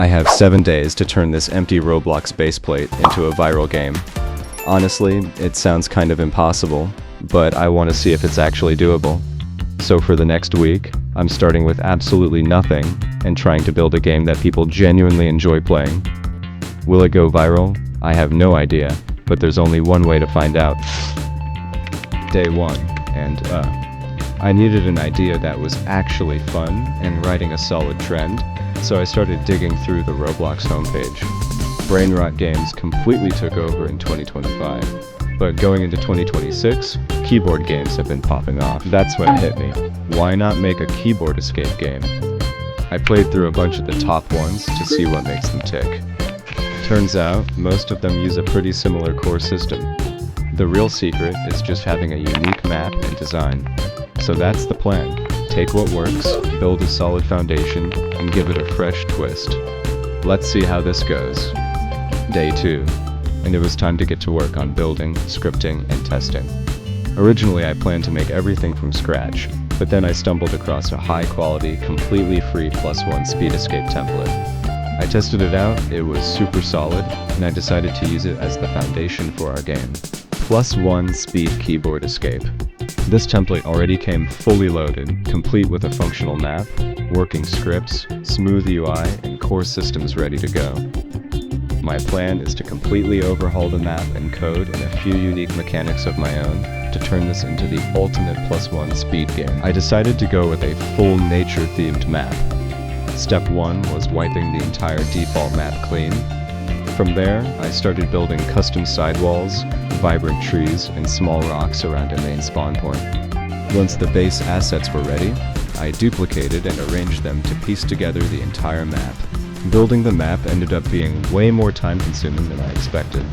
I have 7 days to turn this empty Roblox baseplate into a viral game. Honestly, it sounds kind of impossible, but I want to see if it's actually doable. So for the next week, I'm starting with absolutely nothing and trying to build a game that people genuinely enjoy playing. Will it go viral? I have no idea, but there's only one way to find out. Day 1, and I needed an idea that was actually fun and writing a solid trend, so I started digging through the Roblox homepage. Brain rot games completely took over in 2025, but going into 2026, keyboard games have been popping off. That's when it hit me. Why not make a keyboard escape game? I played through a bunch of the top ones to see what makes them tick. Turns out, most of them use a pretty similar core system. The real secret is just having a unique map and design. So that's the plan. Take what works, build a solid foundation, and give it a fresh twist. Let's see how this goes. Day 2, and it was time to get to work on building, scripting, and testing. Originally I planned to make everything from scratch, but then I stumbled across a high-quality, completely free +1 speed escape template. I tested it out, it was super solid, and I decided to use it as the foundation for our game. +1 speed keyboard escape. This template already came fully loaded, complete with a functional map, working scripts, smooth UI, and core systems ready to go. My plan is to completely overhaul the map and code and a few unique mechanics of my own to turn this into the ultimate +1 speed game. I decided to go with a full nature-themed map. Step 1 was wiping the entire default map clean. From there, I started building custom sidewalls, vibrant trees, and small rocks around a main spawn point. Once the base assets were ready, I duplicated and arranged them to piece together the entire map. Building the map ended up being way more time-consuming than I expected.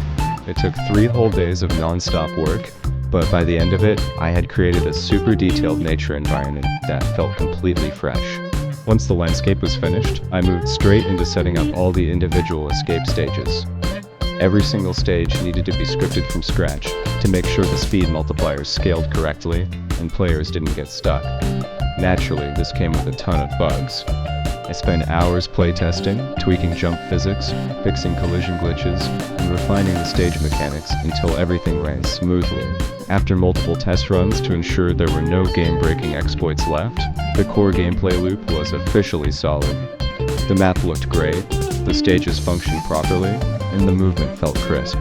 It took 3 whole days of non-stop work, but by the end of it, I had created a super detailed nature environment that felt completely fresh. Once the landscape was finished, I moved straight into setting up all the individual escape stages. Every single stage needed to be scripted from scratch to make sure the speed multipliers scaled correctly and players didn't get stuck. Naturally, this came with a ton of bugs. I spent hours playtesting, tweaking jump physics, fixing collision glitches, and refining the stage mechanics until everything ran smoothly. After multiple test runs to ensure there were no game-breaking exploits left, the core gameplay loop was officially solid. The map looked great, the stages functioned properly, and the movement felt crisp.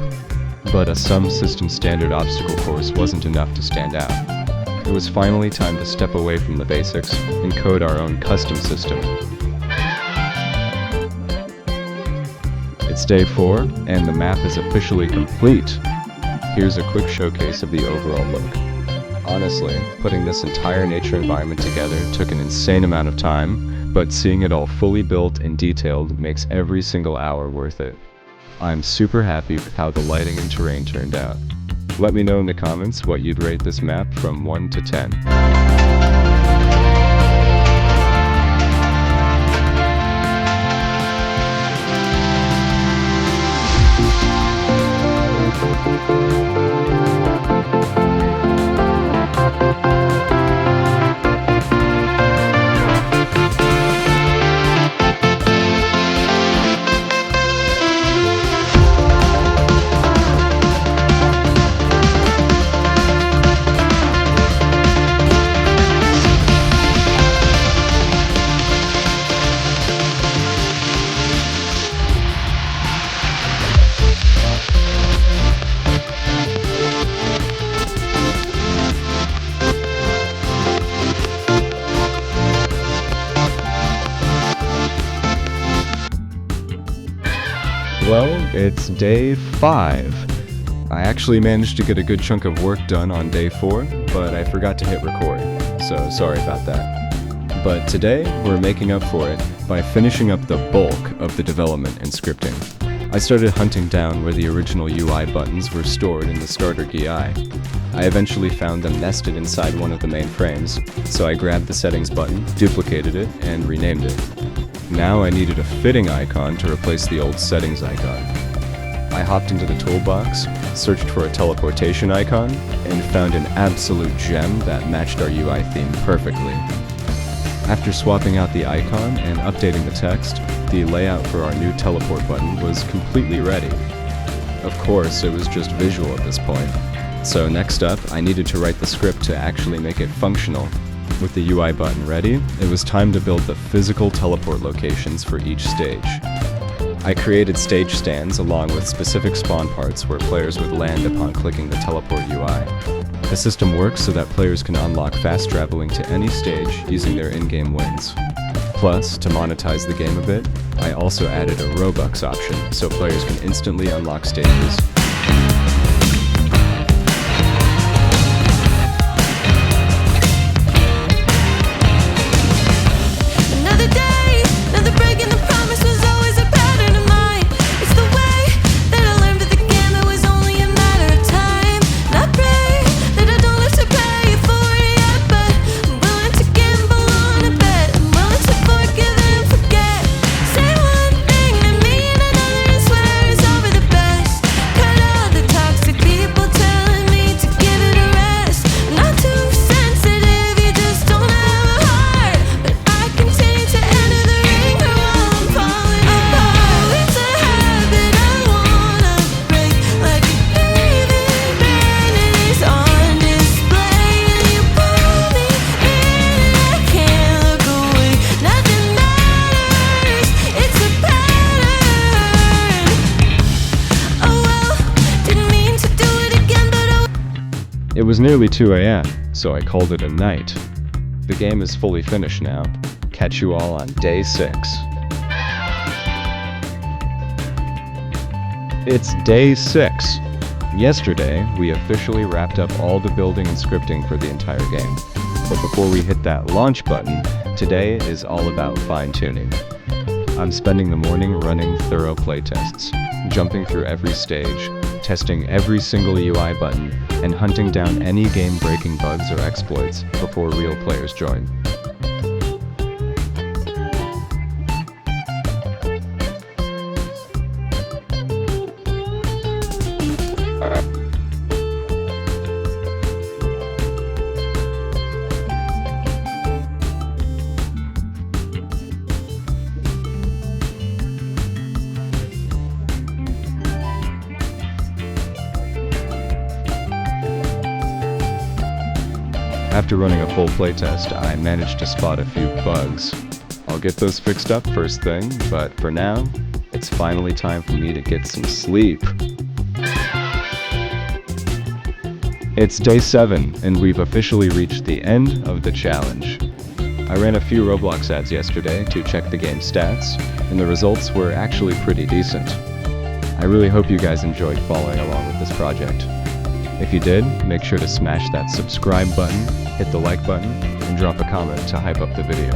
But a some system standard obstacle course wasn't enough to stand out. It was finally time to step away from the basics and code our own custom system. It's day 4, and the map is officially complete. Here's a quick showcase of the overall look. Honestly, putting this entire nature environment together took an insane amount of time, but seeing it all fully built and detailed makes every single hour worth it. I'm super happy with how the lighting and terrain turned out. Let me know in the comments what you'd rate this map from 1 to 10. Well, it's day 5. I actually managed to get a good chunk of work done on day 4, but I forgot to hit record, so sorry about that. But today, we're making up for it by finishing up the bulk of the development and scripting. I started hunting down where the original UI buttons were stored in the starter GUI. I eventually found them nested inside one of the main frames, so I grabbed the settings button, duplicated it, and renamed it. Now I needed a fitting icon to replace the old settings icon. I hopped into the toolbox, searched for a teleportation icon, and found an absolute gem that matched our UI theme perfectly. After swapping out the icon and updating the text, The layout for our new teleport button was completely ready. Of course, it was just visual at this point. So next up, I needed to write the script to actually make it functional. With the UI button ready, it was time to build the physical teleport locations for each stage. I created stage stands along with specific spawn parts where players would land upon clicking the teleport UI. The system works so that players can unlock fast traveling to any stage using their in-game wins. Plus, to monetize the game a bit, I also added a Robux option so players can instantly unlock stages. It was nearly 2 a.m., so I called it a night. The game is fully finished now. Catch you all on day 6. It's day 6. Yesterday, we officially wrapped up all the building and scripting for the entire game. But before we hit that launch button, today is all about fine-tuning. I'm spending the morning running thorough playtests, jumping through every stage, testing every single UI button, and hunting down any game-breaking bugs or exploits before real players join. After running a full playtest, I managed to spot a few bugs. I'll get those fixed up first thing, but for now, it's finally time for me to get some sleep. It's day 7, and we've officially reached the end of the challenge. I ran a few Roblox ads yesterday to check the game's stats, and the results were actually pretty decent. I really hope you guys enjoyed following along with this project. If you did, make sure to smash that subscribe button, hit the like button, and drop a comment to hype up the video.